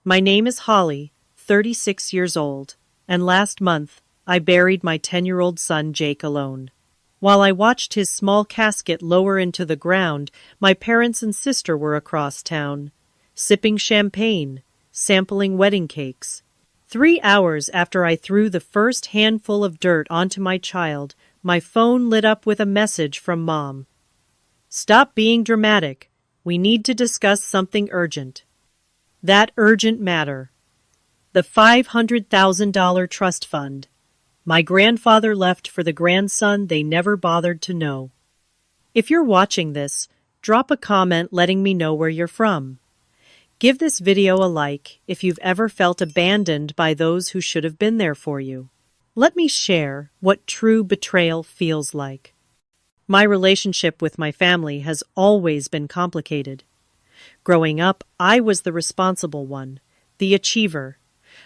My name is Holly, 36 years old, and last month I buried my 10-year-old son Jake alone. While I watched his small casket lower into the ground, my parents and sister were across town, sipping champagne, sampling wedding cakes. 3 hours after I threw the first handful of dirt onto my child, my phone lit up with a message from Mom. "Stop being dramatic. We need to discuss something urgent." That urgent matter. The $500,000 trust fund. My grandfather left for the grandson they never bothered to know. If you're watching this, drop a comment letting me know where you're from. Give this video a like if you've ever felt abandoned by those who should have been there for you. Let me share what true betrayal feels like. My relationship with my family has always been complicated. Growing up, I was the responsible one, the achiever,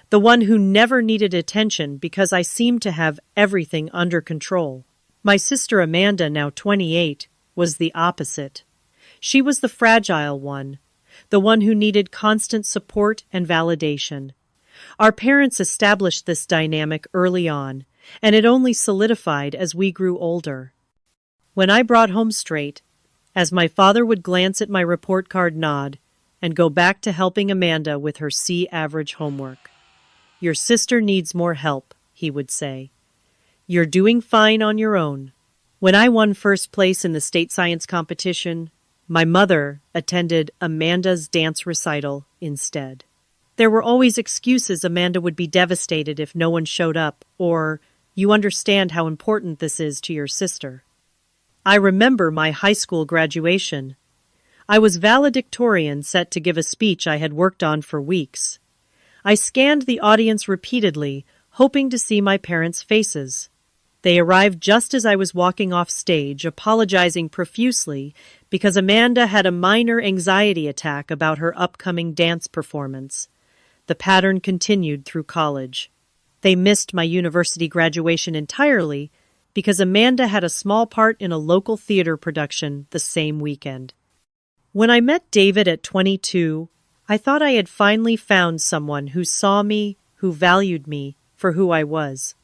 the one who never needed attention because I seemed to have everything under control. My sister Amanda, now 28, was the opposite. She was the fragile one, the one who needed constant support and validation. Our parents established this dynamic early on, and it only solidified as we grew older. When I brought home straight, as my father would glance at my report card, nod, and go back to helping Amanda with her C-average homework. "Your sister needs more help," he would say. "You're doing fine on your own." When I won first place in the state science competition, my mother attended Amanda's dance recital instead. There were always excuses. Amanda would be devastated if no one showed up, or, "You understand how important this is to your sister." I remember my high school graduation. I was valedictorian, set to give a speech I had worked on for weeks. I scanned the audience repeatedly, hoping to see my parents' faces. They arrived just as I was walking off stage, apologizing profusely because Amanda had a minor anxiety attack about her upcoming dance performance. The pattern continued through college. They missed my university graduation entirely because Amanda had a small part in a local theater production the same weekend. When I met David at 22, I thought I had finally found someone who saw me, who valued me for who I was.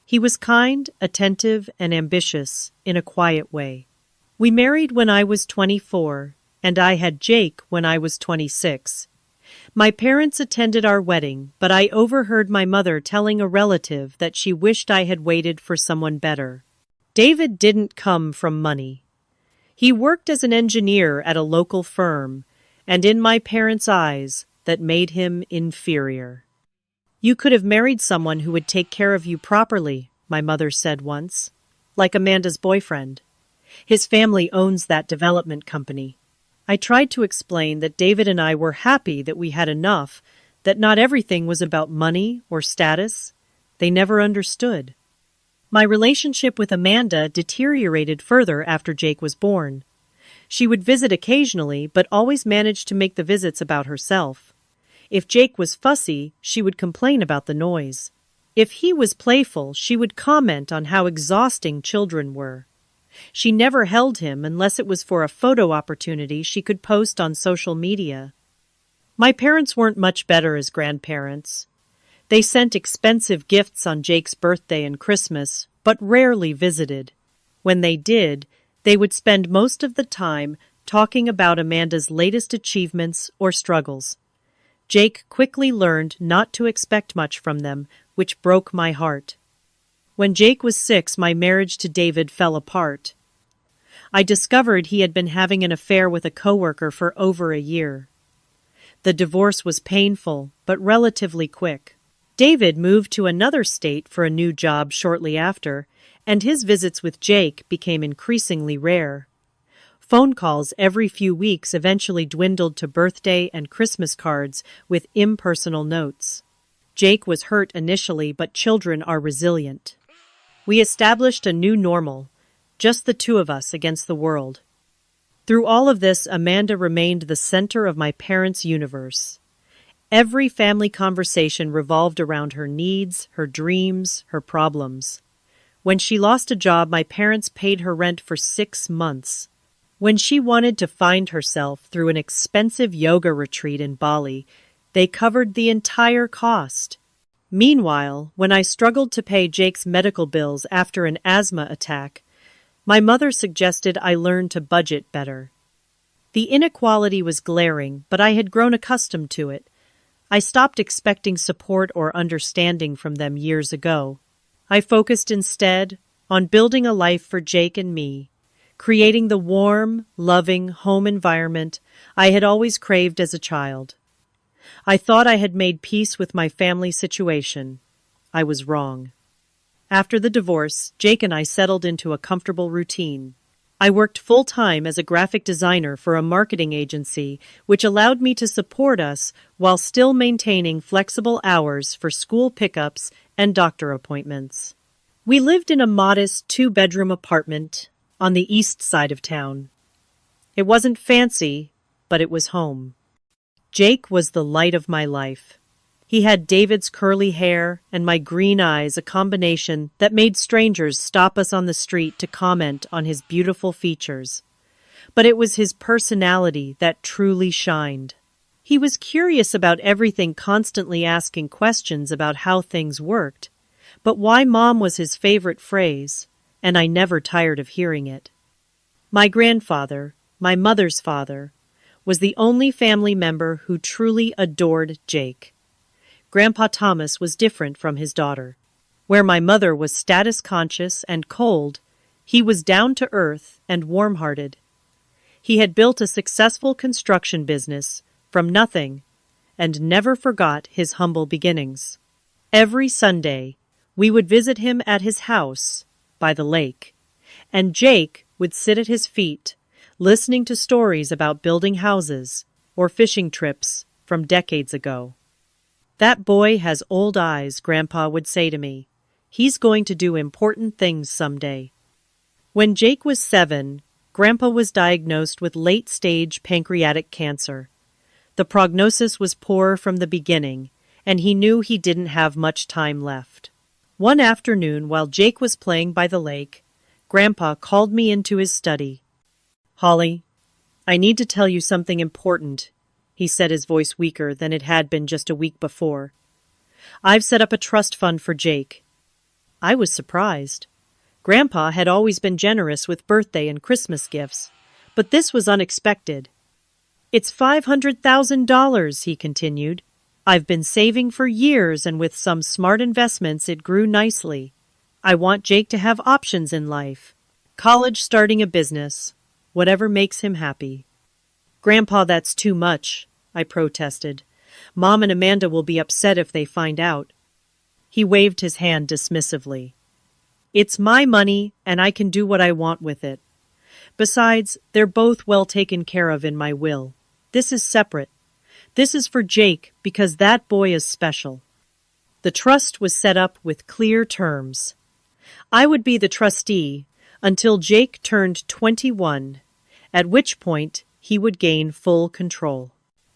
He was kind, attentive, and ambitious in a quiet way. We married when I was 24, and I had Jake when I was 26. My parents attended our wedding, but I overheard my mother telling a relative that she wished I had waited for someone better. David didn't come from money. He worked as an engineer at a local firm, and in my parents' eyes, that made him inferior. "You could have married someone who would take care of you properly," my mother said once. "Like Amanda's boyfriend. His family owns that development company." I tried to explain that David and I were happy that we had enough, that not everything was about money or status. They never understood. My relationship with Amanda deteriorated further after Jake was born. She would visit occasionally, but always managed to make the visits about herself. If Jake was fussy, she would complain about the noise. If he was playful, she would comment on how exhausting children were. She never held him unless it was for a photo opportunity she could post on social media. My parents weren't much better as grandparents. They sent expensive gifts on Jake's birthday and Christmas, but rarely visited. When they did, they would spend most of the time talking about Amanda's latest achievements or struggles. Jake quickly learned not to expect much from them, which broke my heart. When Jake was 6, my marriage to David fell apart. I discovered he had been having an affair with a coworker for over a year. The divorce was painful, but relatively quick. David moved to another state for a new job shortly after, and his visits with Jake became increasingly rare. Phone calls every few weeks eventually dwindled to birthday and Christmas cards with impersonal notes. Jake was hurt initially, but children are resilient. We established a new normal, just the two of us against the world. Through all of this, Amanda remained the center of my parents' universe. Every family conversation revolved around her needs, her dreams, her problems. When she lost a job, my parents paid her rent for 6 months. When she wanted to find herself through an expensive yoga retreat in Bali, They covered the entire cost. Meanwhile, when I struggled to pay Jake's medical bills after an asthma attack, my mother suggested I learn to budget better. The inequality was glaring, but I had grown accustomed to it. I stopped expecting support or understanding from them years ago. I focused instead on building a life for Jake and me, creating the warm, loving home environment I had always craved as a child. I thought I had made peace with my family situation. I was wrong. After the divorce, Jake and I settled into a comfortable routine. I worked full-time as a graphic designer for a marketing agency, which allowed me to support us while still maintaining flexible hours for school pickups and doctor appointments. We lived in a modest two-bedroom apartment on the east side of town. It wasn't fancy, but it was home. Jake was the light of my life. He had David's curly hair and my green eyes, a combination that made strangers stop us on the street to comment on his beautiful features. But it was his personality that truly shined. He was curious about everything, constantly asking questions about how things worked. But "why mom" was his favorite phrase, and I never tired of hearing it. My grandfather, my mother's father, was the only family member who truly adored Jake. Grandpa Thomas was different from his daughter. Where my mother was status-conscious and cold, he was down-to-earth and warm-hearted. He had built a successful construction business from nothing and never forgot his humble beginnings. Every Sunday, we would visit him at his house by the lake, and Jake would sit at his feet, listening to stories about building houses or fishing trips from decades ago. "That boy has old eyes," Grandpa would say to me. "He's going to do important things someday." When Jake was 7, Grandpa was diagnosed with late-stage pancreatic cancer. The prognosis was poor from the beginning, and he knew he didn't have much time left. One afternoon, while Jake was playing by the lake, Grandpa called me into his study. "Holly, I need to tell you something important," he said, his voice weaker than it had been just a week before. "I've set up a trust fund for Jake." I was surprised. Grandpa had always been generous with birthday and Christmas gifts, but this was unexpected. "It's $500,000, he continued. "I've been saving for years, and with some smart investments it grew nicely. I want Jake to have options in life. College, starting a business, whatever makes him happy." "Grandpa, that's too much," I protested. "Mom and Amanda will be upset if they find out." He waved his hand dismissively. "It's my money, and I can do what I want with it. Besides, they're both well taken care of in my will. This is separate. This is for Jake because that boy is special." The trust was set up with clear terms. I would be the trustee until Jake turned 21, at which point he would gain full control.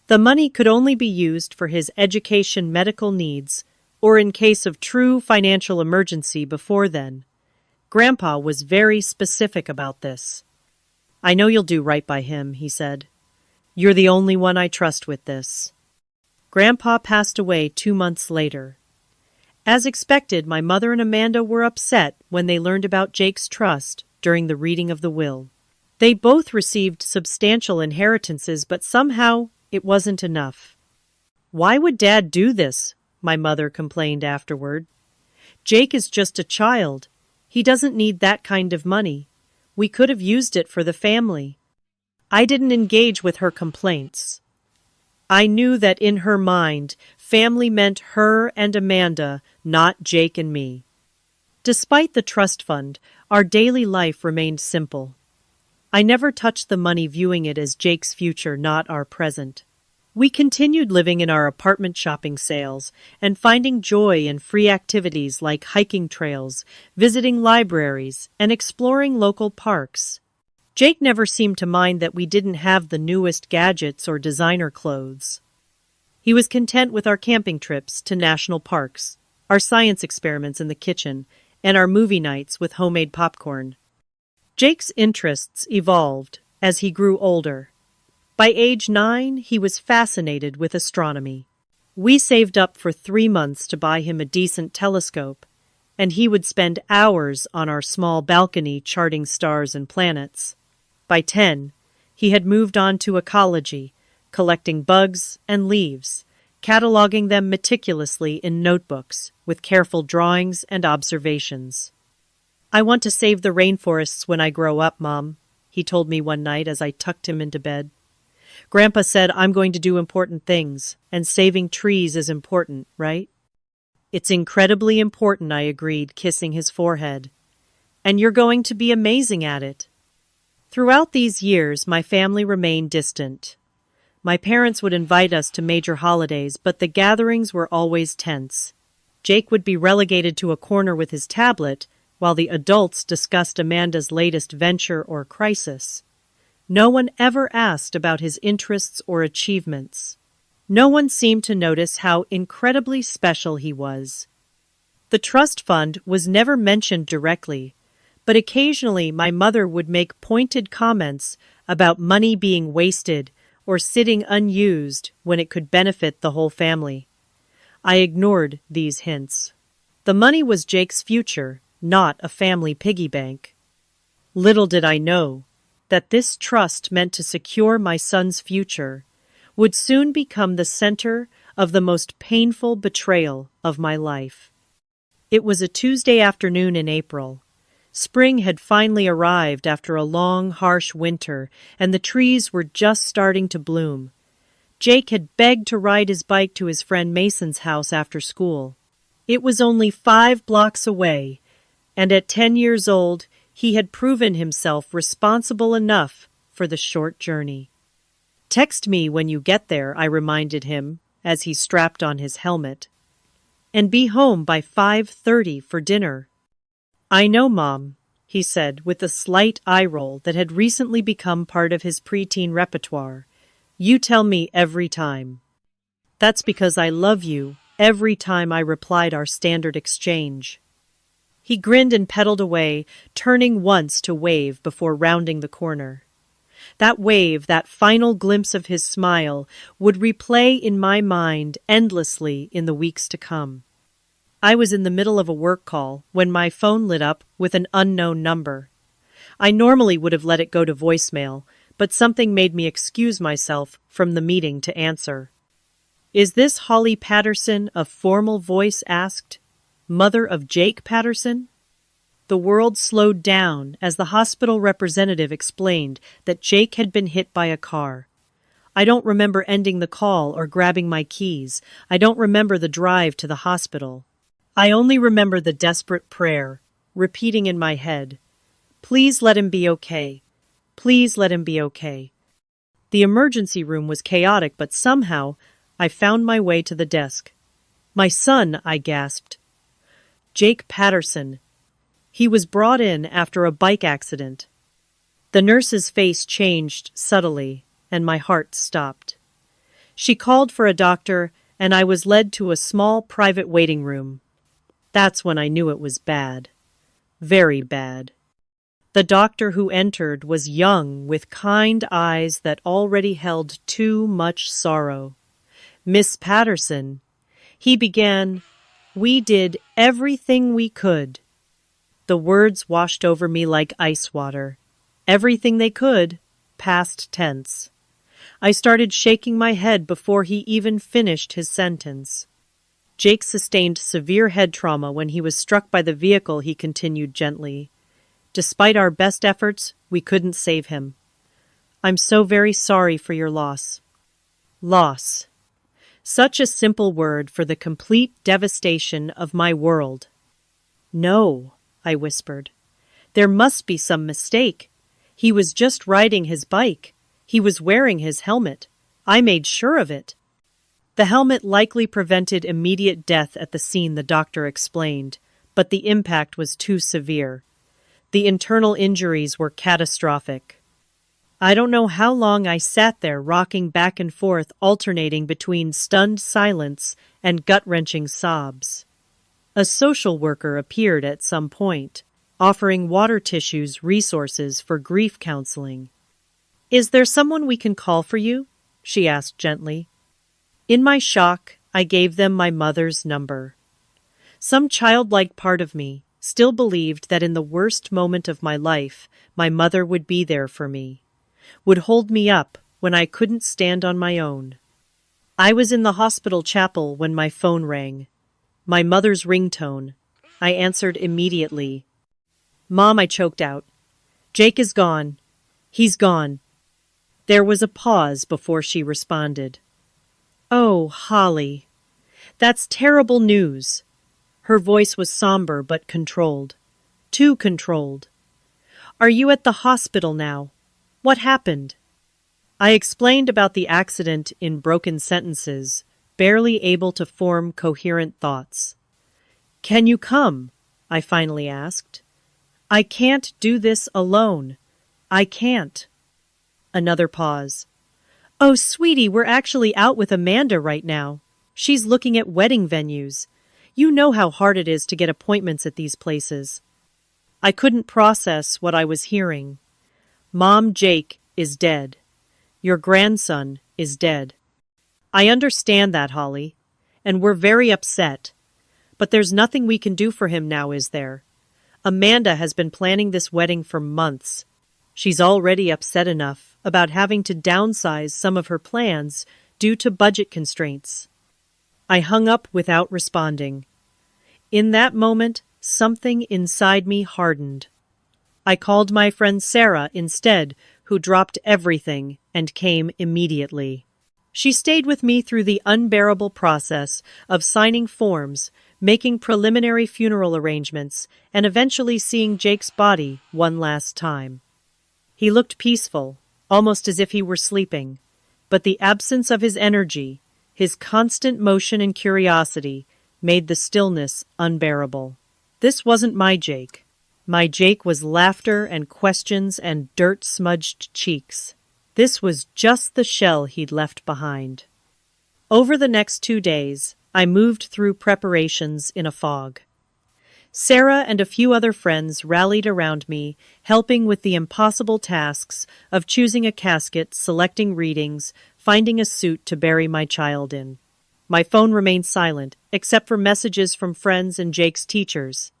The money could only be used for his education, medical needs, or in case of true financial emergency. Before then, Grandpa was very specific about this. "I know you'll do right by him," he said. "You're the only one I trust with this." Grandpa passed away 2 months later. As expected, my mother and Amanda were upset when they learned about Jake's trust during the reading of the will. They both received substantial inheritances, but somehow it wasn't enough. "Why would Dad do this?" my mother complained afterward. "Jake is just a child. He doesn't need that kind of money. We could have used it for the family." I didn't engage with her complaints. I knew that in her mind, family meant her and Amanda, not Jake and me. Despite the trust fund, our daily life remained simple. I never touched the money, viewing it as Jake's future, not our present. We continued living in our apartment, shopping sales, and finding joy in free activities like hiking trails, visiting libraries, and exploring local parks. Jake never seemed to mind that we didn't have the newest gadgets or designer clothes. He was content with our camping trips to national parks, our science experiments in the kitchen, and our movie nights with homemade popcorn. Jake's interests evolved as he grew older. By age 9, he was fascinated with astronomy. We saved up for 3 months to buy him a decent telescope, and he would spend hours on our small balcony charting stars and planets. By 10, he had moved on to ecology, collecting bugs and leaves, cataloging them meticulously in notebooks with careful drawings and observations. "I want to save the rainforests when I grow up, Mom," he told me one night as I tucked him into bed. "Grandpa said I'm going to do important things, and saving trees is important, right?" "It's incredibly important," I agreed, kissing his forehead. "And you're going to be amazing at it." Throughout these years, my family remained distant. My parents would invite us to major holidays, but the gatherings were always tense. Jake would be relegated to a corner with his tablet, while the adults discussed Amanda's latest venture or crisis. No one ever asked about his interests or achievements. No one seemed to notice how incredibly special he was. The trust fund was never mentioned directly, but occasionally my mother would make pointed comments about money being wasted or sitting unused when it could benefit the whole family. I ignored these hints. The money was Jake's future, not a family piggy bank. Little did I know that this trust meant to secure my son's future would soon become the center of the most painful betrayal of my life. It was a Tuesday afternoon in April. Spring had finally arrived after a long, harsh winter, and the trees were just starting to bloom. Jake had begged to ride his bike to his friend Mason's house after school. It was only 5 blocks away, and at 10 years old, he had proven himself responsible enough for the short journey. "Text me when you get there," I reminded him as he strapped on his helmet. "And be home by 5:30 for dinner." "I know, Mom," he said with a slight eye roll that had recently become part of his preteen repertoire. "You tell me every time." "That's because I love you," every time I replied our standard exchange. He grinned and pedaled away, turning once to wave before rounding the corner. That wave, that final glimpse of his smile, would replay in my mind endlessly in the weeks to come. I was in the middle of a work call when my phone lit up with an unknown number. I normally would have let it go to voicemail, but something made me excuse myself from the meeting to answer. "Is this Holly Patterson?" a formal voice asked. "Mother of Jake Patterson?" The world slowed down as the hospital representative explained that Jake had been hit by a car. I don't remember ending the call or grabbing my keys. I don't remember the drive to the hospital. I only remember the desperate prayer, repeating in my head, "Please let him be okay. Please let him be okay." The emergency room was chaotic, but somehow I found my way to the desk. "My son," I gasped. "Jake Patterson. He was brought in after a bike accident." The nurse's face changed subtly, and my heart stopped. She called for a doctor, and I was led to a small private waiting room. That's when I knew it was bad. Very bad. The doctor who entered was young, with kind eyes that already held too much sorrow. "Miss Patterson," he began, "we did everything we could." The words washed over me like ice water. Everything they could, past tense. I started shaking my head before he even finished his sentence. "Jake sustained severe head trauma when he was struck by the vehicle," he continued gently. "Despite our best efforts, we couldn't save him. I'm so very sorry for your loss." Loss. Such a simple word for the complete devastation of my world. "No," I whispered. "There must be some mistake. He was just riding his bike. He was wearing his helmet. I made sure of it." "The helmet likely prevented immediate death at the scene," the doctor explained, "but the impact was too severe. The internal injuries were catastrophic." I don't know how long I sat there rocking back and forth, alternating between stunned silence and gut-wrenching sobs. A social worker appeared at some point, offering water tissues resources for grief counseling. "Is there someone we can call for you?" she asked gently. In my shock, I gave them my mother's number. Some childlike part of me still believed that in the worst moment of my life, my mother would be there for me, would hold me up when I couldn't stand on my own. I was in the hospital chapel when my phone rang. My mother's ringtone. I answered immediately. "Mom," I choked out. "Jake is gone. He's gone." There was a pause before she responded. "Oh, Holly. That's terrible news." Her voice was somber but controlled. Too controlled. "Are you at the hospital now? What happened?" I explained about the accident in broken sentences, barely able to form coherent thoughts. "Can you come?" I finally asked. "I can't do this alone. I can't." Another pause. "Oh, sweetie, we're actually out with Amanda right now. She's looking at wedding venues. You know how hard it is to get appointments at these places." I couldn't process what I was hearing. "Mom, Jake is dead. Your grandson is dead." "I understand that, Holly, and we're very upset. But there's nothing we can do for him now, is there? Amanda has been planning this wedding for months. She's already upset enough about having to downsize some of her plans due to budget constraints." I hung up without responding. In that moment, something inside me hardened. I called my friend Sarah instead, who dropped everything and came immediately. She stayed with me through the unbearable process of signing forms, making preliminary funeral arrangements, and eventually seeing Jake's body one last time. He looked peaceful, almost as if he were sleeping, but the absence of his energy, his constant motion and curiosity, made the stillness unbearable. This wasn't my Jake. My Jake was laughter and questions and dirt-smudged cheeks. This was just the shell he'd left behind. Over the next 2 days, I moved through preparations in a fog. Sarah and a few other friends rallied around me, helping with the impossible tasks of choosing a casket, selecting readings, finding a suit to bury my child in. My phone remained silent, except for messages from friends and Jake's teachers.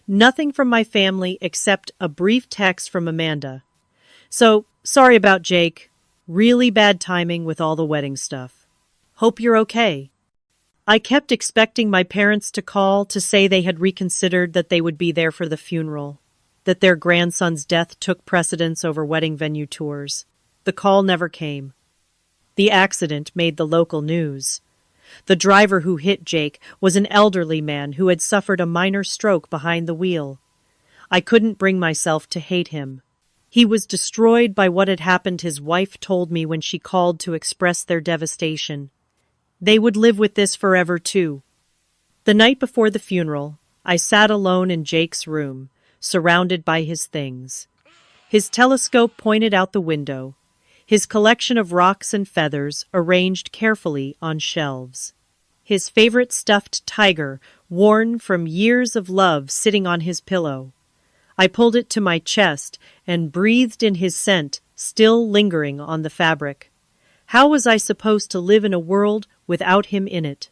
Nothing from my family except a brief text from Amanda. "So, sorry about Jake. Really bad timing with all the wedding stuff. Hope you're okay." I kept expecting my parents to call to say they had reconsidered, that they would be there for the funeral, that their grandson's death took precedence over wedding venue tours. The call never came. The accident made the local news. The driver who hit Jake was an elderly man who had suffered a minor stroke behind the wheel. I couldn't bring myself to hate him. He was destroyed by what had happened, his wife told me when she called to express their devastation. They would live with this forever, too. The night before the funeral, I sat alone in Jake's room, surrounded by his things. His telescope pointed out the window, his collection of rocks and feathers arranged carefully on shelves. His favorite stuffed tiger, worn from years of love, sitting on his pillow. I pulled it to my chest and breathed in his scent, still lingering on the fabric. How was I supposed to live in a world without him in it?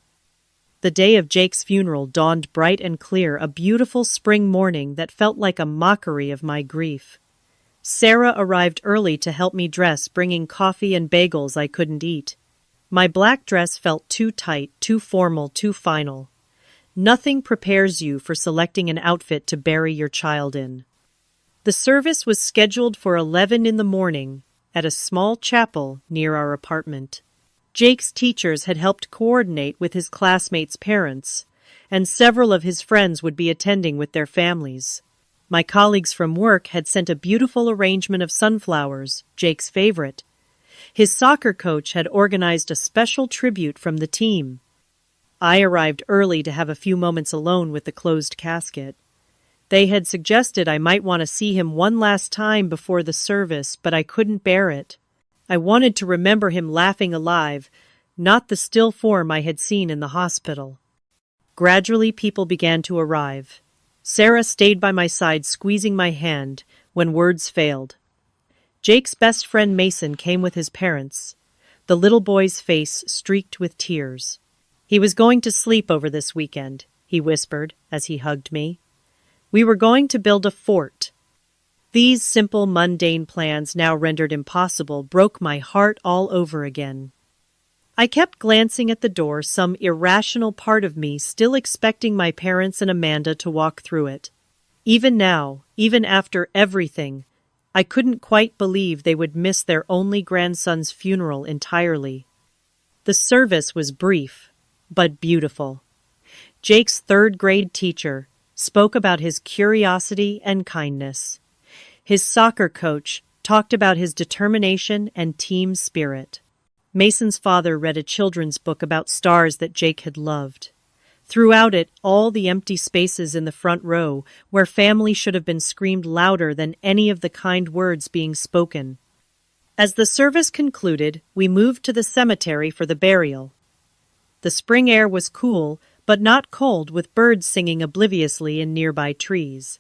The day of Jake's funeral dawned bright and clear, a beautiful spring morning that felt like a mockery of my grief. Sarah arrived early to help me dress, bringing coffee and bagels I couldn't eat. My black dress felt too tight, too formal, too final. Nothing prepares you for selecting an outfit to bury your child in. The service was scheduled for 11 in the morning at a small chapel near our apartment. Jake's teachers had helped coordinate with his classmates' parents, and several of his friends would be attending with their families. My colleagues from work had sent a beautiful arrangement of sunflowers, Jake's favorite. His soccer coach had organized a special tribute from the team. I arrived early to have a few moments alone with the closed casket. They had suggested I might want to see him one last time before the service, but I couldn't bear it. I wanted to remember him laughing alive, not the still form I had seen in the hospital. Gradually, people began to arrive. Sarah stayed by my side, squeezing my hand when words failed. Jake's best friend Mason came with his parents, the little boy's face streaked with tears. He was going to sleep over this weekend, he whispered as he hugged me. We were going to build a fort. These simple, mundane plans, now rendered impossible, broke my heart all over again. I kept glancing at the door, some irrational part of me still expecting my parents and Amanda to walk through it. Even now, even after everything, I couldn't quite believe they would miss their only grandson's funeral entirely. The service was brief, but beautiful. Jake's third-grade teacher spoke about his curiosity and kindness. His soccer coach talked about his determination and team spirit. Mason's father read a children's book about stars that Jake had loved. Throughout it, all the empty spaces in the front row, where family should have been, screamed louder than any of the kind words being spoken. As the service concluded, we moved to the cemetery for the burial. The spring air was cool, but not cold, with birds singing obliviously in nearby trees.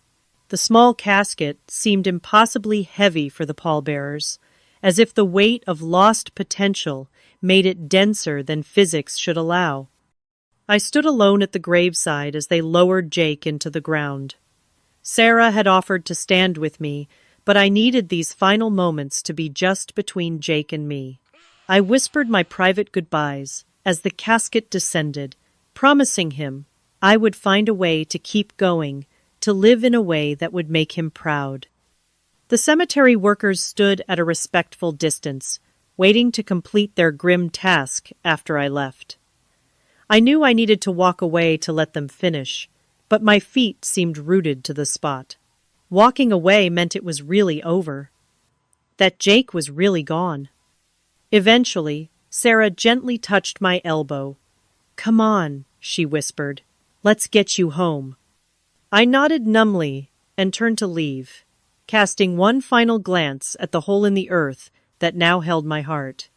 The small casket seemed impossibly heavy for the pallbearers, as if the weight of lost potential made it denser than physics should allow. I stood alone at the graveside as they lowered Jake into the ground. Sarah had offered to stand with me, but I needed these final moments to be just between Jake and me. I whispered my private goodbyes as the casket descended, promising him I would find a way to keep going, to live in a way that would make him proud. The cemetery workers stood at a respectful distance, waiting to complete their grim task after I left. I knew I needed to walk away to let them finish, but my feet seemed rooted to the spot. Walking away meant it was really over. That Jake was really gone. Eventually, Sarah gently touched my elbow. "Come on," she whispered. "Let's get you home." I nodded numbly and turned to leave, casting one final glance at the hole in the earth that now held my heart.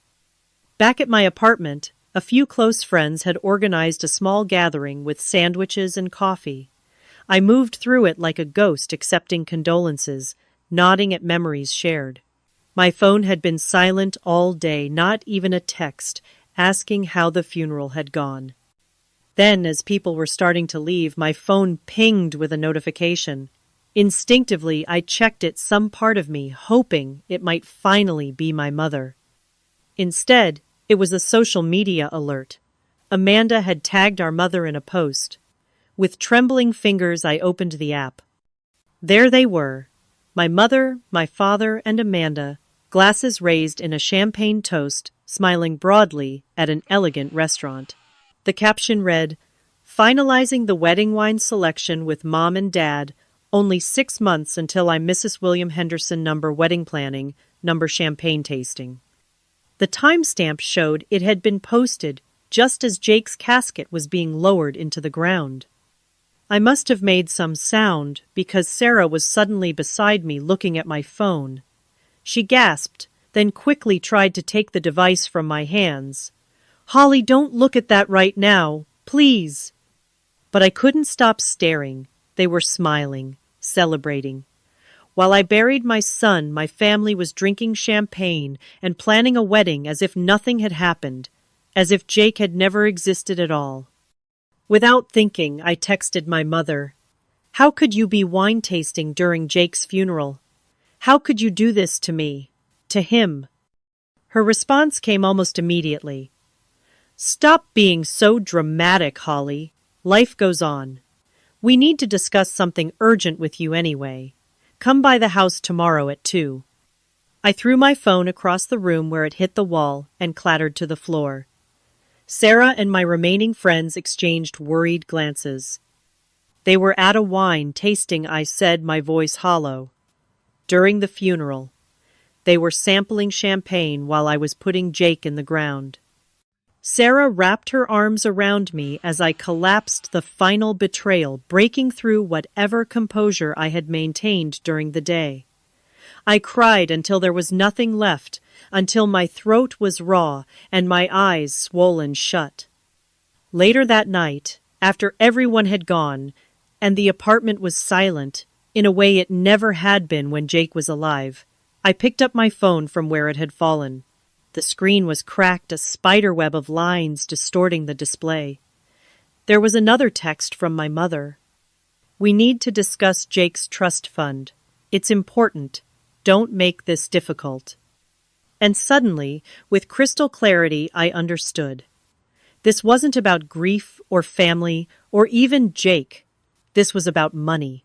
Back at my apartment, a few close friends had organized a small gathering with sandwiches and coffee. I moved through it like a ghost, accepting condolences, nodding at memories shared. My phone had been silent all day, not even a text, asking how the funeral had gone. Then, as people were starting to leave, my phone pinged with a notification. Instinctively, I checked it, some part of me hoping it might finally be my mother. Instead, it was a social media alert. Amanda had tagged our mother in a post. With trembling fingers, I opened the app. There they were, my mother, my father, and Amanda, glasses raised in a champagne toast, smiling broadly at an elegant restaurant. The caption read, "Finalizing the wedding wine selection with Mom and Dad, only 6 months until I'm Mrs. William Henderson, number wedding planning, number champagne tasting." The timestamp showed it had been posted just as Jake's casket was being lowered into the ground. I must have made some sound because Sarah was suddenly beside me looking at my phone. She gasped, then quickly tried to take the device from my hands. "Holly, don't look at that right now, please." But I couldn't stop staring. They were smiling, celebrating. While I buried my son, my family was drinking champagne and planning a wedding as if nothing had happened, as if Jake had never existed at all. Without thinking, I texted my mother. "How could you be wine tasting during Jake's funeral? How could you do this to me? To him?" Her response came almost immediately. "Stop being so dramatic, Holly. Life goes on. We need to discuss something urgent with you anyway. Come by the house tomorrow at 2. I threw my phone across the room where it hit the wall and clattered to the floor. Sarah and my remaining friends exchanged worried glances. They were at a wine tasting, I said, my voice hollow. During the funeral. They were sampling champagne while I was putting Jake in the ground. Sarah wrapped her arms around me as I collapsed, the final betrayal breaking through whatever composure I had maintained during the day. I cried until there was nothing left, until my throat was raw and my eyes swollen shut. Later that night, after everyone had gone, and the apartment was silent, in a way it never had been when Jake was alive, I picked up my phone from where it had fallen. The The screen was cracked, a spiderweb of lines distorting the display. There was another text from my mother. "We need to discuss Jake's trust fund. It's important. Don't make this difficult." And suddenly, with crystal clarity, I understood. This wasn't about grief or family or even Jake. This was about money.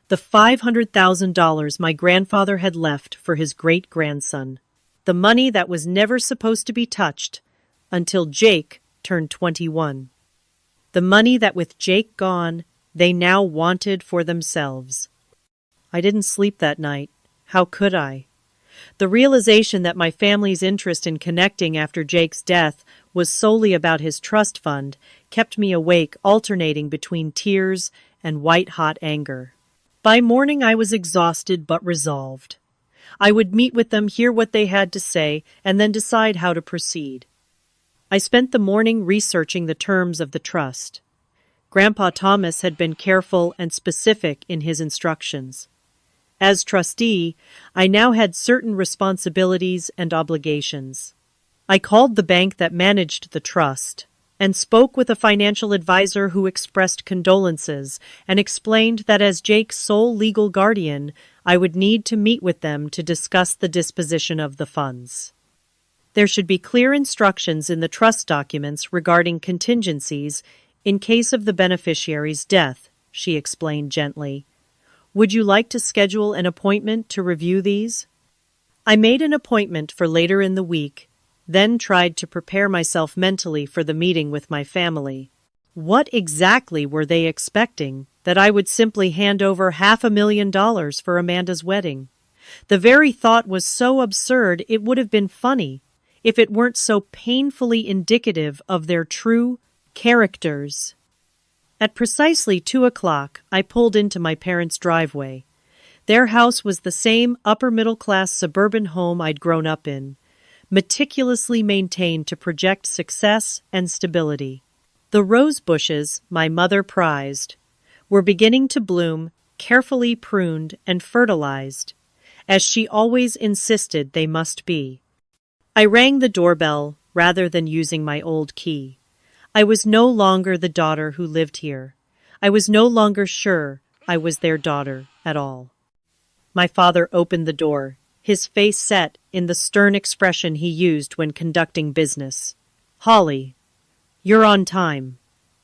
The $500,000 my grandfather had left for his great-grandson. The money that was never supposed to be touched until Jake turned 21. The money that with Jake gone, they now wanted for themselves. I didn't sleep that night. How could I? The realization that my family's interest in connecting after Jake's death was solely about his trust fund kept me awake, alternating between tears and white-hot anger. By morning I was exhausted but resolved. I would meet with them, hear what they had to say, and then decide how to proceed. I spent the morning researching the terms of the trust. Grandpa Thomas had been careful and specific in his instructions. As trustee, I now had certain responsibilities and obligations. I called the bank that managed the trust and spoke with a financial advisor who expressed condolences and explained that as Jake's sole legal guardian, I would need to meet with them to discuss the disposition of the funds. There should be clear instructions in the trust documents regarding contingencies in case of the beneficiary's death, she explained gently. Would you like to schedule an appointment to review these? I made an appointment for later in the week, then tried to prepare myself mentally for the meeting with my family. What exactly were they expecting? That I would simply hand over $500,000 for Amanda's wedding? The very thought was so absurd it would have been funny if it weren't so painfully indicative of their true characters. At precisely 2 o'clock, I pulled into my parents' driveway. Their house was the same upper-middle-class suburban home I'd grown up in, meticulously maintained to project success and stability. The rose bushes my mother prized were beginning to bloom, carefully pruned and fertilized, as she always insisted they must be. I rang the doorbell rather than using my old key. I was no longer the daughter who lived here. I was no longer sure I was their daughter at all. My father opened the door, his face set in the stern expression he used when conducting business. "Holly, you're on time.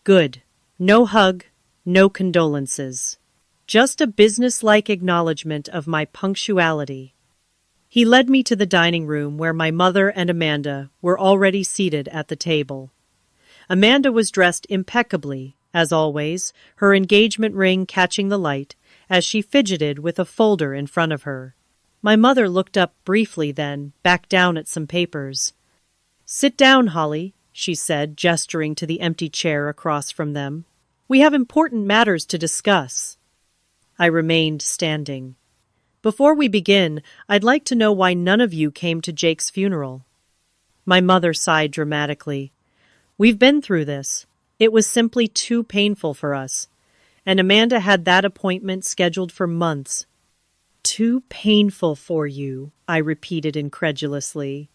Good. No hug, no condolences. Just a business-like acknowledgement of my punctuality." He led me to the dining room where my mother and Amanda were already seated at the table. Amanda was dressed impeccably, as always, her engagement ring catching the light, as she fidgeted with a folder in front of her. My mother looked up briefly, then back down at some papers. "Sit down, Holly," she said, gesturing to the empty chair across from them. "We have important matters to discuss." I remained standing. "Before we begin, I'd like to know why none of you came to Jake's funeral." My mother sighed dramatically. "We've been through this. It was simply too painful for us. And Amanda had that appointment scheduled for months." "Too painful for you," I repeated incredulously.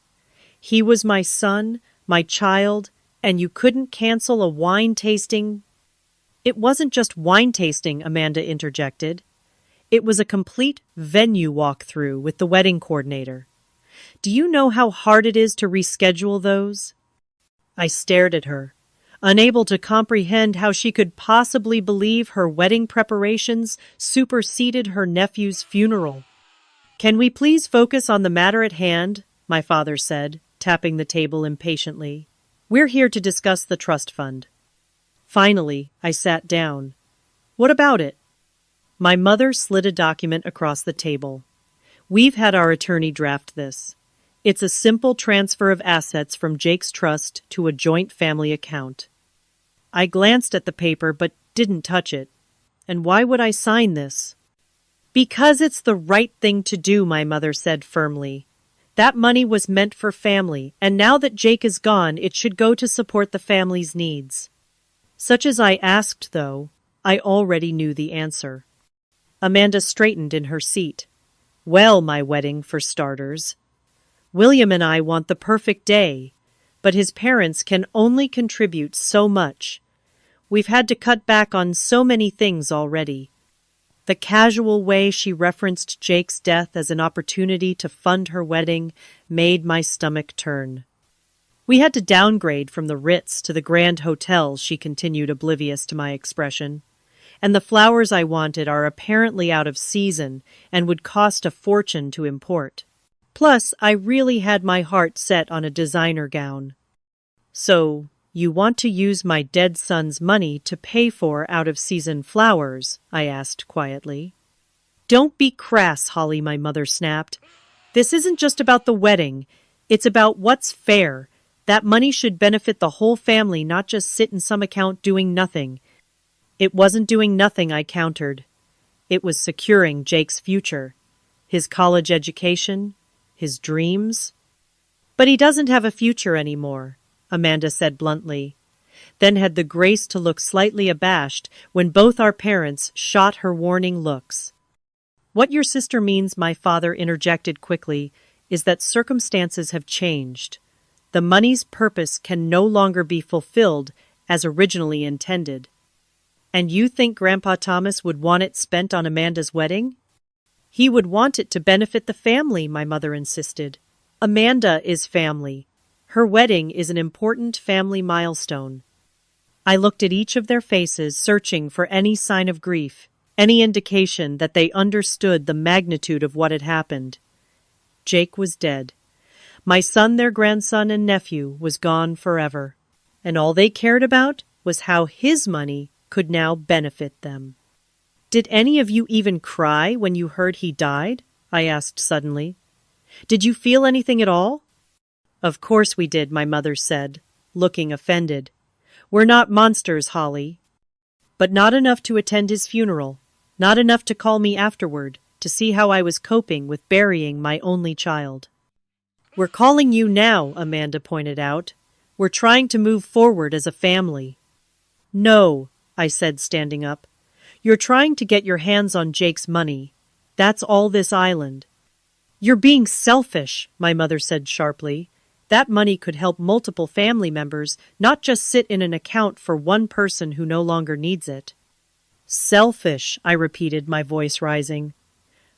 "He was my son, my child, and you couldn't cancel a wine tasting?" "It wasn't just wine tasting," Amanda interjected. "It was a complete venue walkthrough with the wedding coordinator. Do you know how hard it is to reschedule those?" I stared at her, unable to comprehend how she could possibly believe her wedding preparations superseded her nephew's funeral. "Can we please focus on the matter at hand?" my father said, tapping the table impatiently. "We're here to discuss the trust fund." Finally, I sat down. "What about it?" My mother slid a document across the table. "We've had our attorney draft this. It's a simple transfer of assets from Jake's trust to a joint family account." I glanced at the paper but didn't touch it. "And why would I sign this?" "Because it's the right thing to do," my mother said firmly. "That money was meant for family, and now that Jake is gone, it should go to support the family's needs." Such as I asked, though, I already knew the answer. Amanda straightened in her seat. "Well, my wedding, for starters." William and I want the perfect day, but his parents can only contribute so much. We've had to cut back on so many things already. The casual way she referenced Jake's death as an opportunity to fund her wedding made my stomach turn. We had to downgrade from the Ritz to the Grand Hotel, she continued, oblivious to my expression. And the flowers I wanted are apparently out of season and would cost a fortune to import. Plus, I really had my heart set on a designer gown. So, you want to use my dead son's money to pay for out-of-season flowers? I asked quietly. Don't be crass, Holly, my mother snapped. This isn't just about the wedding. It's about what's fair. That money should benefit the whole family, not just sit in some account doing nothing. It wasn't doing nothing, I countered. It was securing Jake's future. His college education, his dreams. But he doesn't have a future anymore, Amanda said bluntly, then had the grace to look slightly abashed when both our parents shot her warning looks. What your sister means, my father interjected quickly, is that circumstances have changed. The money's purpose can no longer be fulfilled as originally intended. And you think Grandpa Thomas would want it spent on Amanda's wedding? He would want it to benefit the family, my mother insisted. Amanda is family. Her wedding is an important family milestone. I looked at each of their faces, searching for any sign of grief, any indication that they understood the magnitude of what had happened. Jake was dead. My son, their grandson and nephew, was gone forever. And all they cared about was how his money could now benefit them. Did any of you even cry when you heard he died? I asked suddenly. Did you feel anything at all? Of course we did, my mother said, looking offended. We're not monsters, Holly. But not enough to attend his funeral, not enough to call me afterward to see how I was coping with burying my only child. We're calling you now, Amanda pointed out. We're trying to move forward as a family. No, I said, standing up. You're trying to get your hands on Jake's money. That's all this island. You're being selfish, my mother said sharply. That money could help multiple family members, not just sit in an account for one person who no longer needs it. Selfish, I repeated, my voice rising.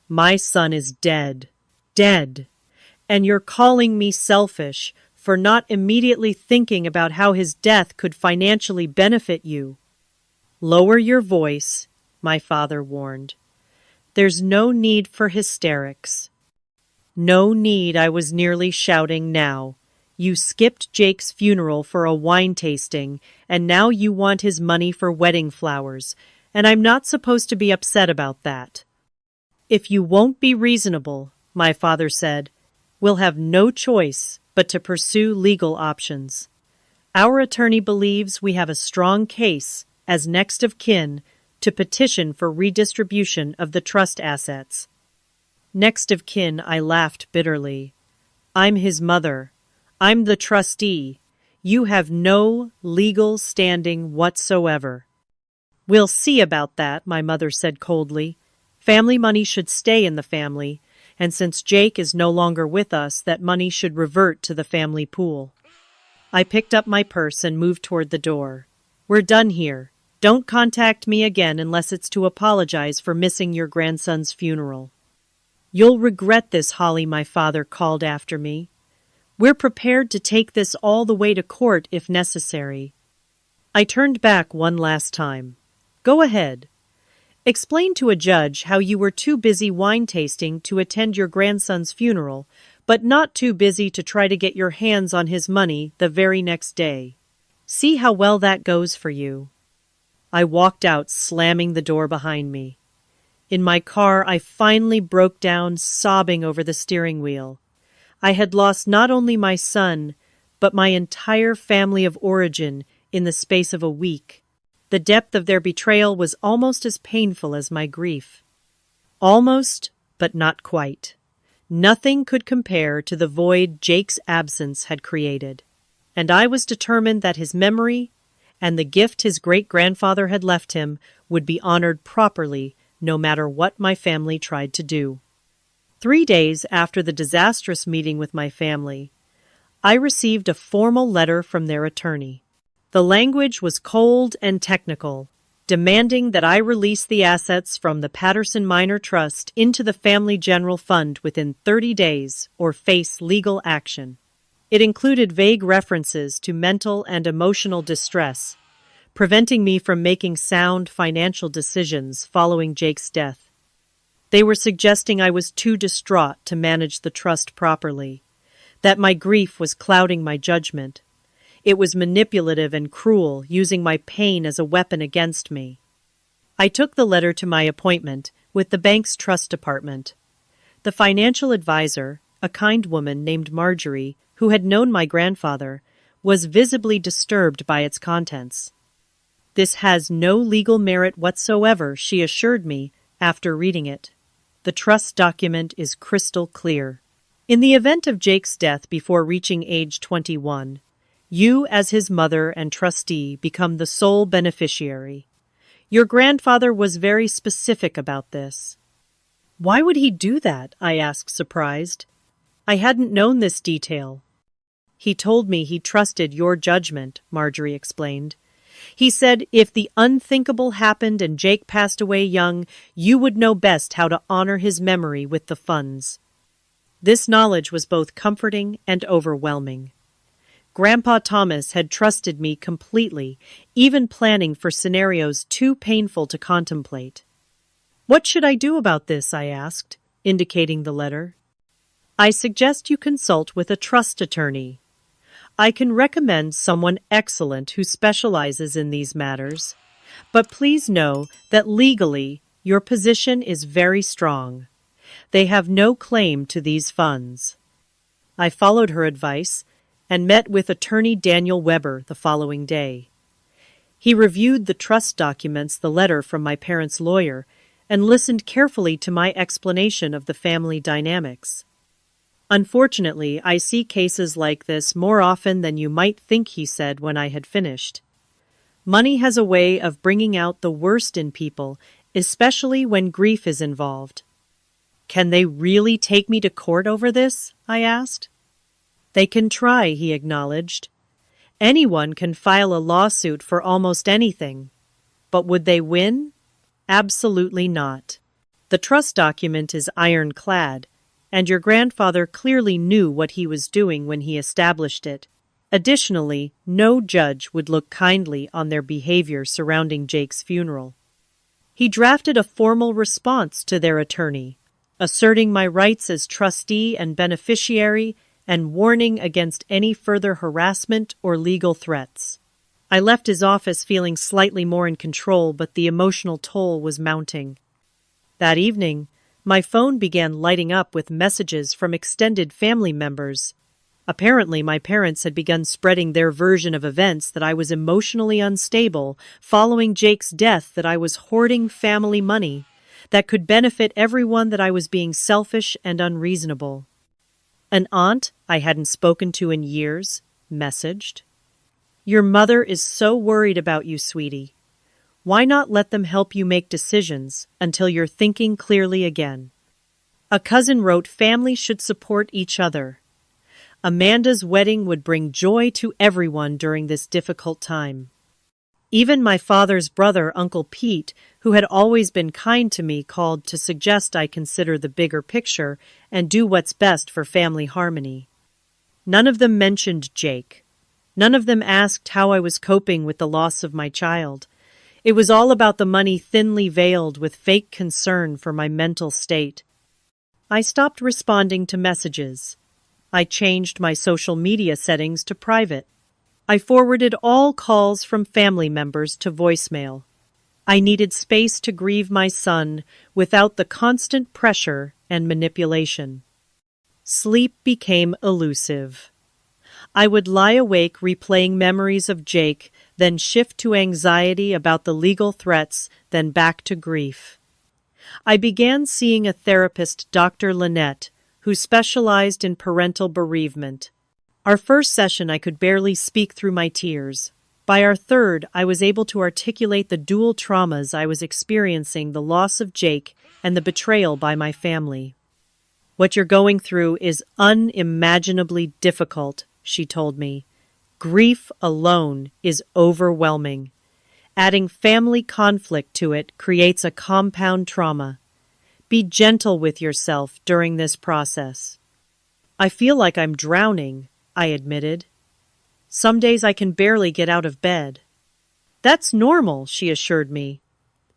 My son is dead. Dead. And you're calling me selfish for not immediately thinking about how his death could financially benefit you. Lower your voice, my father warned. There's no need for hysterics. No need, I was nearly shouting now. You skipped Jake's funeral for a wine tasting, and now you want his money for wedding flowers, and I'm not supposed to be upset about that. If you won't be reasonable, my father said, we'll have no choice but to pursue legal options. Our attorney believes we have a strong case as next of kin to petition for redistribution of the trust assets. Next of kin, I laughed bitterly. I'm his mother. I'm the trustee. You have no legal standing whatsoever. We'll see about that, my mother said coldly. Family money should stay in the family, and since Jake is no longer with us, that money should revert to the family pool. I picked up my purse and moved toward the door. We're done here. Don't contact me again unless it's to apologize for missing your grandson's funeral. You'll regret this, Holly, my father called after me. We're prepared to take this all the way to court if necessary. I turned back one last time. Go ahead. Explain to a judge how you were too busy wine tasting to attend your grandson's funeral, but not too busy to try to get your hands on his money the very next day. See how well that goes for you. I walked out, slamming the door behind me. In my car, I finally broke down, sobbing over the steering wheel. I had lost not only my son, but my entire family of origin in the space of a week. The depth of their betrayal was almost as painful as my grief. Almost, but not quite. Nothing could compare to the void Jake's absence had created, and I was determined that his memory and the gift his great-grandfather had left him would be honored properly, no matter what my family tried to do. 3 days after the disastrous meeting with my family, I received a formal letter from their attorney. The language was cold and technical, demanding that I release the assets from the Patterson Minor Trust into the Family General Fund within 30 days or face legal action. It included vague references to mental and emotional distress, preventing me from making sound financial decisions following Jake's death. They were suggesting I was too distraught to manage the trust properly, that my grief was clouding my judgment. It was manipulative and cruel, using my pain as a weapon against me. I took the letter to my appointment with the bank's trust department. The financial advisor, a kind woman named Marjorie, who had known my grandfather, was visibly disturbed by its contents. "This has no legal merit whatsoever," she assured me after reading it. "The trust document is crystal clear. In the event of Jake's death before reaching age 21, you, as his mother and trustee, become the sole beneficiary. Your grandfather was very specific about this." "Why would he do that?" I asked, surprised. I hadn't known this detail. "He told me he trusted your judgment," Marjorie explained. "He said if the unthinkable happened and Jake passed away young, you would know best how to honor his memory with the funds." This knowledge was both comforting and overwhelming. Grandpa Thomas had trusted me completely, even planning for scenarios too painful to contemplate. "What should I do about this?" I asked, indicating the letter. "I suggest you consult with a trust attorney. I can recommend someone excellent who specializes in these matters, but please know that legally your position is very strong. They have no claim to these funds." I followed her advice and met with attorney Daniel Weber the following day. He reviewed the trust documents, the letter from my parents' lawyer, and listened carefully to my explanation of the family dynamics. "Unfortunately, I see cases like this more often than you might think," he said when I had finished. "Money has a way of bringing out the worst in people, especially when grief is involved." "Can they really take me to court over this?" I asked. "They can try," he acknowledged. "Anyone can file a lawsuit for almost anything. But would they win? Absolutely not. The trust document is ironclad, and your grandfather clearly knew what he was doing when he established it. Additionally, no judge would look kindly on their behavior surrounding Jake's funeral." He drafted a formal response to their attorney, asserting my rights as trustee and beneficiary and warning against any further harassment or legal threats. I left his office feeling slightly more in control, but the emotional toll was mounting. That evening, my phone began lighting up with messages from extended family members. Apparently, my parents had begun spreading their version of events, that I was emotionally unstable following Jake's death, that I was hoarding family money that could benefit everyone, that I was being selfish and unreasonable. An aunt I hadn't spoken to in years messaged, "Your mother is so worried about you, sweetie. Why not let them help you make decisions until you're thinking clearly again?" A cousin wrote, "Families should support each other. Amanda's wedding would bring joy to everyone during this difficult time." Even my father's brother, Uncle Pete, who had always been kind to me, called to suggest I consider the bigger picture and do what's best for family harmony. None of them mentioned Jake. None of them asked how I was coping with the loss of my child. It was all about the money, thinly veiled with fake concern for my mental state. I stopped responding to messages. I changed my social media settings to private. I forwarded all calls from family members to voicemail. I needed space to grieve my son without the constant pressure and manipulation. Sleep became elusive. I would lie awake replaying memories of Jake, then shift to anxiety about the legal threats, then back to grief. I began seeing a therapist, Dr. Lynette, who specialized in parental bereavement. Our first session, I could barely speak through my tears. By our third, I was able to articulate the dual traumas I was experiencing: the loss of Jake and the betrayal by my family. What you're going through is unimaginably difficult, she told me. Grief alone is overwhelming. Adding family conflict to it creates a compound trauma. Be gentle with yourself during this process. I feel like I'm drowning, I admitted. Some days I can barely get out of bed. That's normal, she assured me.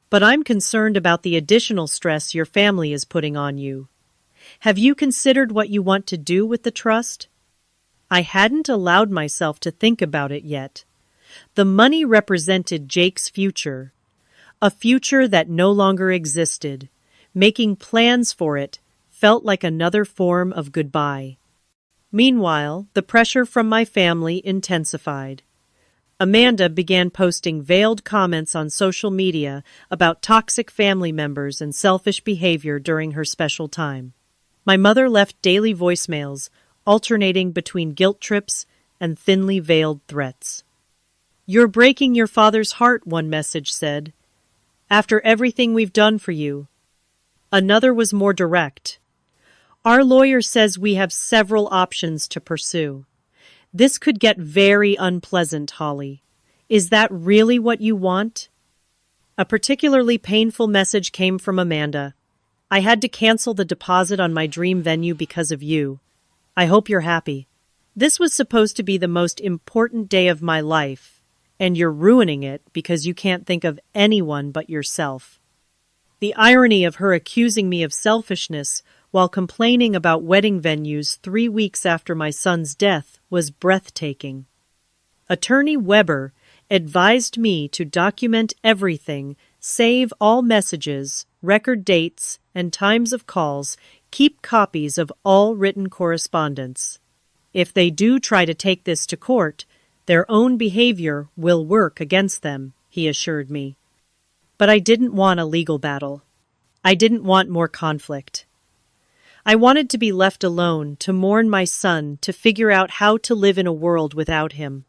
But I'm concerned about the additional stress your family is putting on you. Have you considered what you want to do with the trust? I hadn't allowed myself to think about it yet. The money represented Jake's future, a future that no longer existed. Making plans for it felt like another form of goodbye. Meanwhile, the pressure from my family intensified. Amanda began posting veiled comments on social media about toxic family members and selfish behavior during her special time. My mother left daily voicemails, alternating between guilt trips and thinly veiled threats. "You're breaking your father's heart," one message said. "After everything we've done for you." Another was more direct. "Our lawyer says we have several options to pursue. This could get very unpleasant, Holly. Is that really what you want?" A particularly painful message came from Amanda. "I had to cancel the deposit on my dream venue because of you. I hope you're happy. This was supposed to be the most important day of my life, and you're ruining it because you can't think of anyone but yourself." The irony of her accusing me of selfishness while complaining about wedding venues 3 weeks after my son's death was breathtaking. Attorney Weber advised me to document everything, save all messages, record dates, and times of calls, keep copies of all written correspondence. If they do try to take this to court, their own behavior will work against them, he assured me. But I didn't want a legal battle. I didn't want more conflict. I wanted to be left alone, to mourn my son, to figure out how to live in a world without him.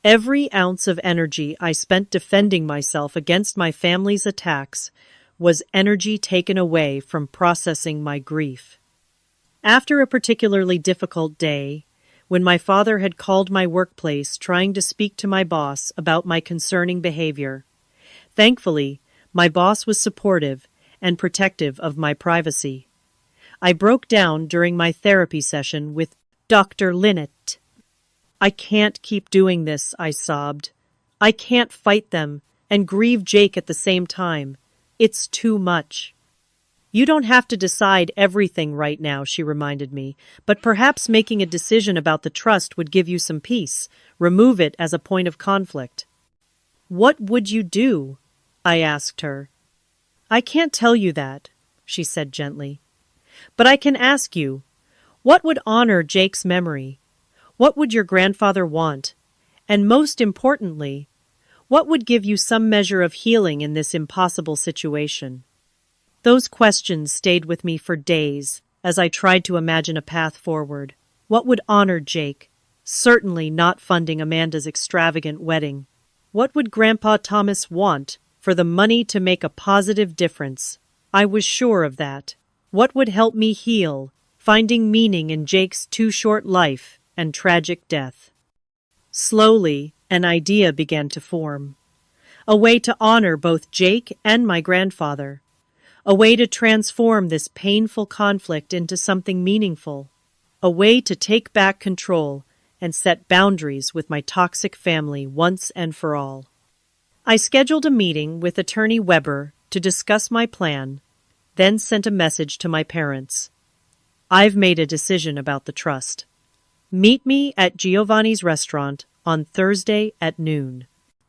Every ounce of energy I spent defending myself against my family's attacks was energy taken away from processing my grief. After a particularly difficult day, when my father had called my workplace trying to speak to my boss about my concerning behavior, thankfully, my boss was supportive and protective of my privacy. I broke down during my therapy session with Dr. Linnett. "I can't keep doing this," I sobbed. "I can't fight them and grieve Jake at the same time. It's too much." "You don't have to decide everything right now," she reminded me, "but perhaps making a decision about the trust would give you some peace. Remove it as a point of conflict." "What would you do?" I asked her. "I can't tell you that," she said gently. "But I can ask you, what would honor Jake's memory? What would your grandfather want? And most importantly, what would give you some measure of healing in this impossible situation?" Those questions stayed with me for days as I tried to imagine a path forward. What would honor Jake? Certainly not funding Amanda's extravagant wedding. What would Grandpa Thomas want? For the money to make a positive difference. I was sure of that. What would help me heal, finding meaning in Jake's too short life and tragic death? Slowly, an idea began to form. A way to honor both Jake and my grandfather. A way to transform this painful conflict into something meaningful. A way to take back control and set boundaries with my toxic family once and for all. I scheduled a meeting with Attorney Weber to discuss my plan, then sent a message to my parents. "I've made a decision about the trust. Meet me at Giovanni's restaurant on Thursday at noon.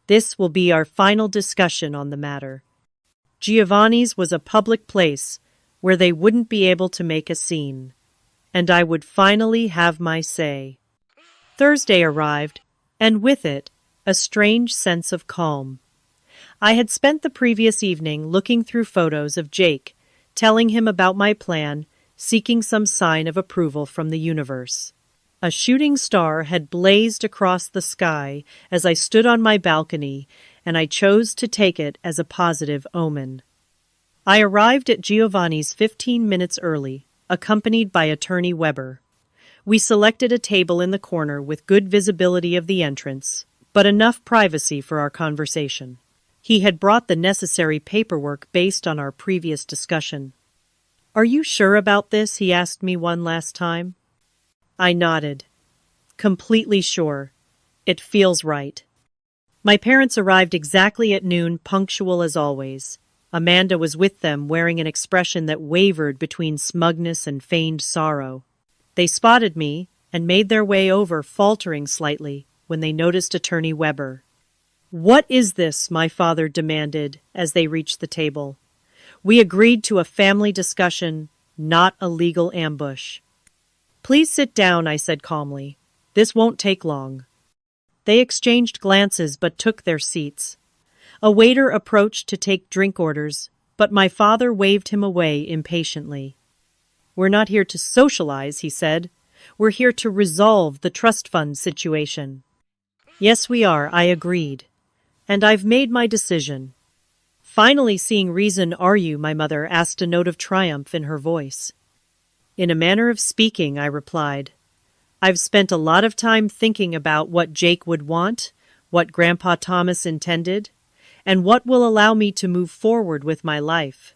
This will be our final discussion on the matter." Giovanni's was a public place where they wouldn't be able to make a scene, and I would finally have my say. Thursday arrived, and with it, a strange sense of calm. I had spent the previous evening looking through photos of Jake, telling him about my plan, seeking some sign of approval from the universe. A shooting star had blazed across the sky as I stood on my balcony, and I chose to take it as a positive omen. I arrived at Giovanni's 15 minutes early. accompanied by Attorney Weber. We selected a table in the corner with good visibility of the entrance, but enough privacy for our conversation. He had brought the necessary paperwork based on our previous discussion. "Are you sure about this?" he asked me one last time. I nodded. "Completely sure. It feels right." My parents arrived exactly at noon, punctual as always. Amanda was with them, wearing an expression that wavered between smugness and feigned sorrow. They spotted me and made their way over, faltering slightly, when they noticed Attorney Weber. "What is this?" my father demanded as they reached the table. "We agreed to a family discussion, not a legal ambush." "Please sit down," I said calmly. "This won't take long." They exchanged glances but took their seats. A waiter approached to take drink orders, but my father waved him away impatiently. "We're not here to socialize," he said. "We're here to resolve the trust fund situation." "Yes, we are," I agreed. "And I've made my decision." "Finally seeing reason, are you?" my mother asked, a note of triumph in her voice. "In a manner of speaking," I replied. "I've spent a lot of time thinking about what Jake would want, what Grandpa Thomas intended, and what will allow me to move forward with my life."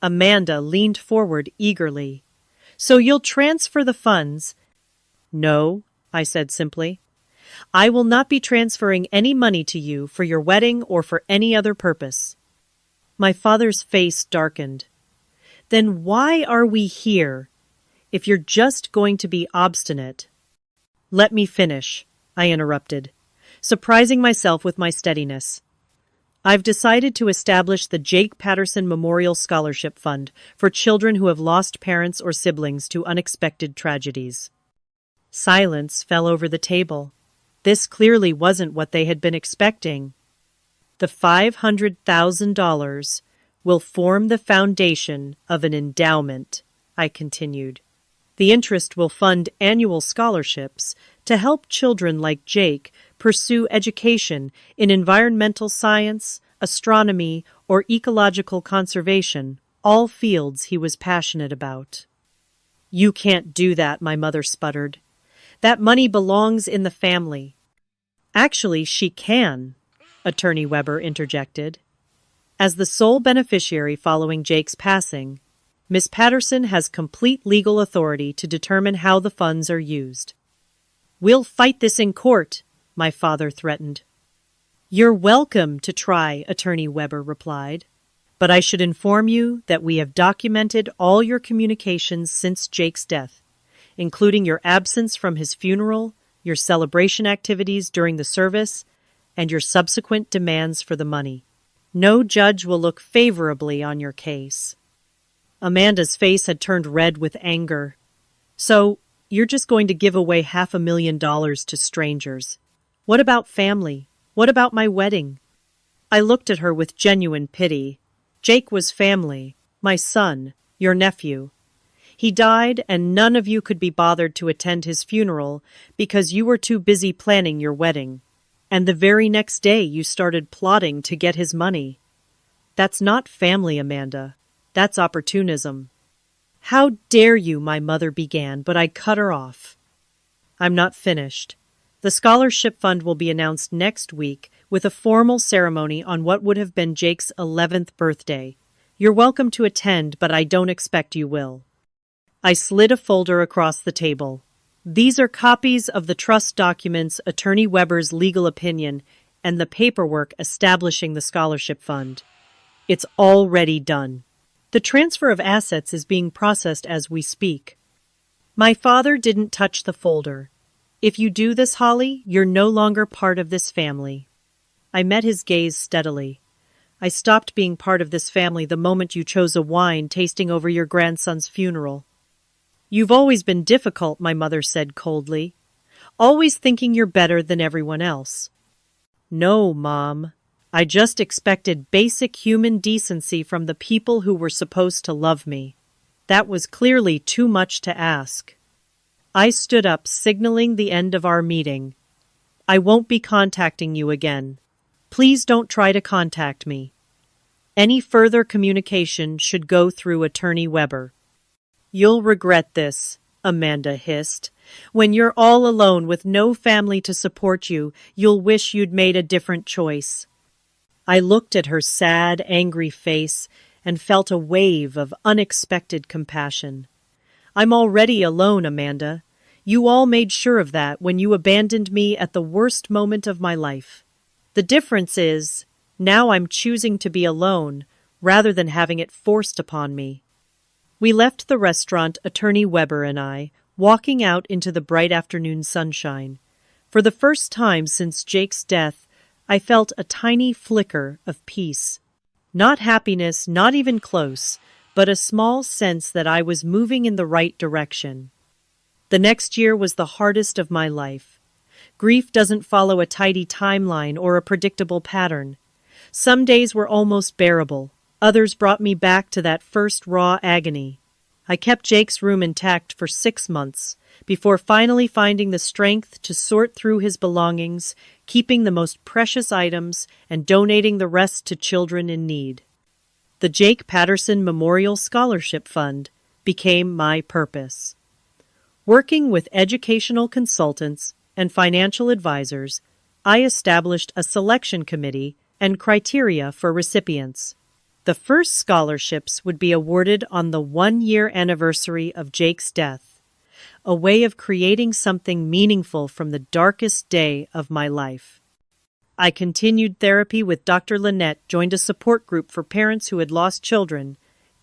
Amanda leaned forward eagerly. "So you'll transfer the funds?" "No," I said simply. "I will not be transferring any money to you for your wedding or for any other purpose." My father's face darkened. "Then why are we here, if you're just going to be obstinate?" "Let me finish," I interrupted, surprising myself with my steadiness. "I've decided to establish the Jake Patterson Memorial Scholarship Fund for children who have lost parents or siblings to unexpected tragedies." Silence fell over the table. This clearly wasn't what they had been expecting. "The $500,000 will form the foundation of an endowment," I continued. "The interest will fund annual scholarships to help children like Jake pursue education in environmental science, astronomy, or ecological conservation, all fields he was passionate about." "You can't do that," my mother sputtered. "That money belongs in the family." "Actually, she can," Attorney Weber interjected. "As the sole beneficiary following Jake's passing, Miss Patterson has complete legal authority to determine how the funds are used." "We'll fight this in court," my father threatened. "You're welcome to try," Attorney Weber replied. "But I should inform you that we have documented all your communications since Jake's death, including your absence from his funeral, your celebration activities during the service, and your subsequent demands for the money. No judge will look favorably on your case." Amanda's face had turned red with anger. "So, you're just going to give away $500,000 to strangers? What about family? What about my wedding?" I looked at her with genuine pity. "Jake was family, my son, your nephew. He died, and none of you could be bothered to attend his funeral because you were too busy planning your wedding. And the very next day you started plotting to get his money. That's not family, Amanda. That's opportunism." "How dare you?" my mother began, but I cut her off. "I'm not finished. The scholarship fund will be announced next week with a formal ceremony on what would have been Jake's 11th birthday. You're welcome to attend, but I don't expect you will." I slid a folder across the table. "These are copies of the trust documents, Attorney Weber's legal opinion, and the paperwork establishing the scholarship fund. It's already done. The transfer of assets is being processed as we speak." My father didn't touch the folder. "If you do this, Holly, you're no longer part of this family." I met his gaze steadily. "I stopped being part of this family the moment you chose a wine tasting over your grandson's funeral." "You've always been difficult," my mother said coldly. "Always thinking you're better than everyone else." "No, Mom. I just expected basic human decency from the people who were supposed to love me. That was clearly too much to ask." I stood up, signaling the end of our meeting. "I won't be contacting you again. Please don't try to contact me. Any further communication should go through Attorney Weber." "You'll regret this," Amanda hissed. "When you're all alone with no family to support you, you'll wish you'd made a different choice." I looked at her sad, angry face and felt a wave of unexpected compassion. "I'm already alone, Amanda. You all made sure of that when you abandoned me at the worst moment of my life. The difference is, now I'm choosing to be alone rather than having it forced upon me." We left the restaurant, Attorney Weber and I, walking out into the bright afternoon sunshine. For the first time since Jake's death, I felt a tiny flicker of peace. Not happiness, not even close, but a small sense that I was moving in the right direction. The next year was the hardest of my life. Grief doesn't follow a tidy timeline or a predictable pattern. Some days were almost bearable. Others brought me back to that first raw agony. I kept Jake's room intact for 6 months, before finally finding the strength to sort through his belongings, keeping the most precious items, and donating the rest to children in need. The Jake Patterson Memorial Scholarship Fund became my purpose. Working with educational consultants and financial advisors, I established a selection committee and criteria for recipients. The first scholarships would be awarded on the 1-year anniversary of Jake's death, a way of creating something meaningful from the darkest day of my life. I continued therapy with Dr. Lynette, joined a support group for parents who had lost children,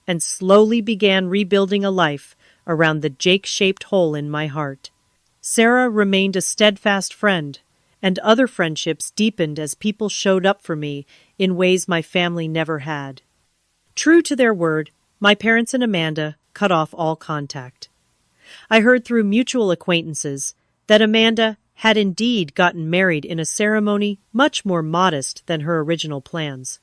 and slowly began rebuilding a life around the Jake-shaped hole in my heart. Sarah remained a steadfast friend, and other friendships deepened as people showed up for me in ways my family never had. True to their word, my parents and Amanda cut off all contact. I heard through mutual acquaintances that Amanda had indeed gotten married in a ceremony much more modest than her original plans.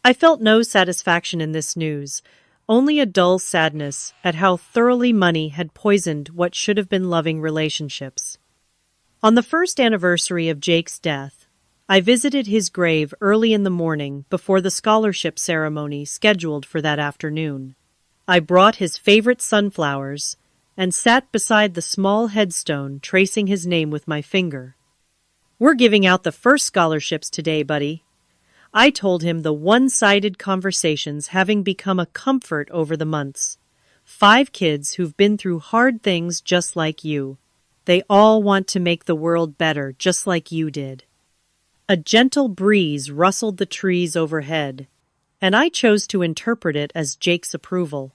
I felt no satisfaction in this news, only a dull sadness at how thoroughly money had poisoned what should have been loving relationships. On the first anniversary of Jake's death, I visited his grave early in the morning before the scholarship ceremony scheduled for that afternoon. I brought his favorite sunflowers and sat beside the small headstone, tracing his name with my finger. "We're giving out the first scholarships today, buddy." I told him, the one-sided conversations having become a comfort over the months. 5 kids who've been through hard things just like you. They all want to make the world better just like you did. A gentle breeze rustled the trees overhead, and I chose to interpret it as Jake's approval.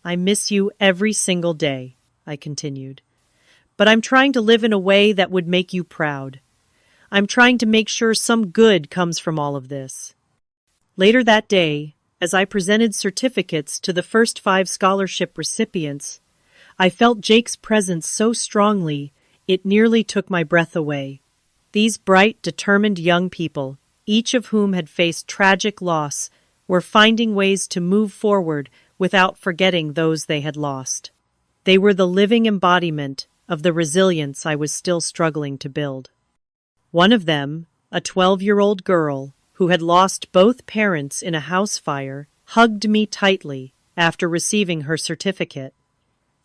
"I miss you every single day," I continued. "But I'm trying to live in a way that would make you proud. I'm trying to make sure some good comes from all of this." Later that day, as I presented certificates to the first 5 scholarship recipients, I felt Jake's presence so strongly it nearly took my breath away. These bright, determined young people, each of whom had faced tragic loss, were finding ways to move forward without forgetting those they had lost. They were the living embodiment of the resilience I was still struggling to build. One of them, a 12-year-old girl who had lost both parents in a house fire, hugged me tightly after receiving her certificate.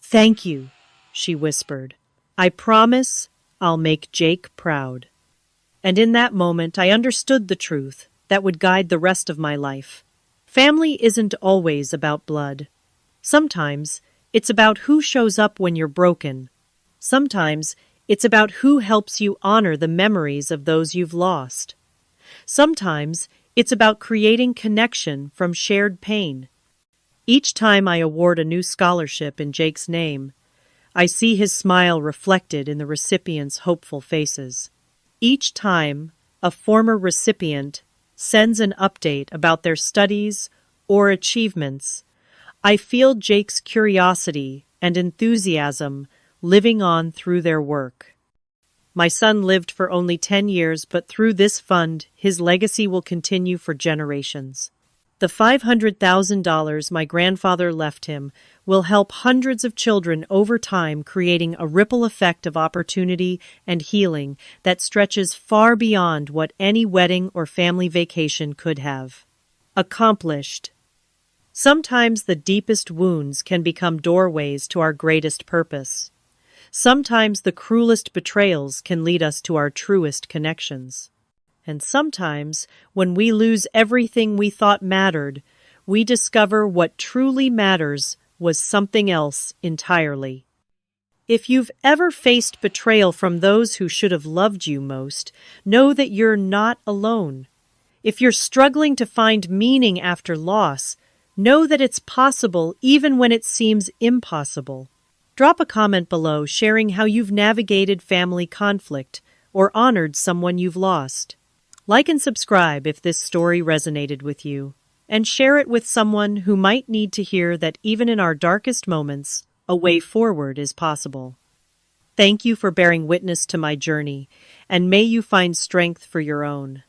"Thank you," she whispered. "I promise I'll make Jake proud." And in that moment, I understood the truth that would guide the rest of my life. Family isn't always about blood. Sometimes it's about who shows up when you're broken. Sometimes it's about who helps you honor the memories of those you've lost. Sometimes it's about creating connection from shared pain. Each time I award a new scholarship in Jake's name, I see his smile reflected in the recipients' hopeful faces. Each time a former recipient sends an update about their studies or achievements, I feel Jake's curiosity and enthusiasm living on through their work. My son lived for only 10 years, but through this fund, his legacy will continue for generations. The $500,000 my grandfather left him will help hundreds of children over time, creating a ripple effect of opportunity and healing that stretches far beyond what any wedding or family vacation could have. Accomplished. Sometimes the deepest wounds can become doorways to our greatest purpose. Sometimes the cruelest betrayals can lead us to our truest connections. And sometimes, when we lose everything we thought mattered, we discover what truly matters was something else entirely. If you've ever faced betrayal from those who should have loved you most, know that you're not alone. If you're struggling to find meaning after loss, know that it's possible even when it seems impossible. Drop a comment below sharing how you've navigated family conflict or honored someone you've lost. Like and subscribe if this story resonated with you, and share it with someone who might need to hear that even in our darkest moments, a way forward is possible. Thank you for bearing witness to my journey, and may you find strength for your own.